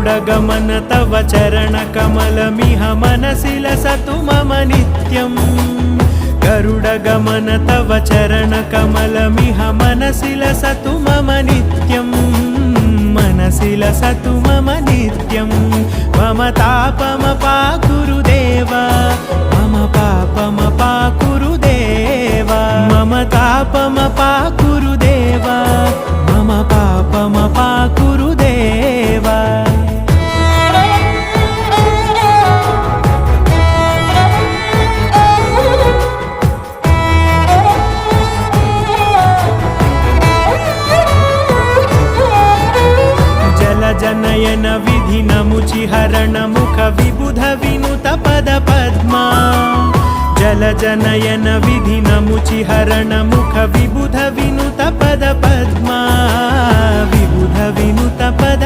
गरुडगमन तव चरणकमलमिह मनसि लसतु मम नित्यम् गरुडगमन तव चरणकमलमिह मनसि लसतु मम नित्यम् मनसि लसतु मम नित्यम् मम तापमपाकुरु देव मम पापमपाकुरु देव मम तापमपाकुरु देव मम पापमपाकुरु देव जनयन विधि नमुचिहरण मुख विबुध विनुत पद पद्मा जल जनयन विधि नमुचिहरण मुख विबुध विनुत पद पद्मा विबुध विनुत पद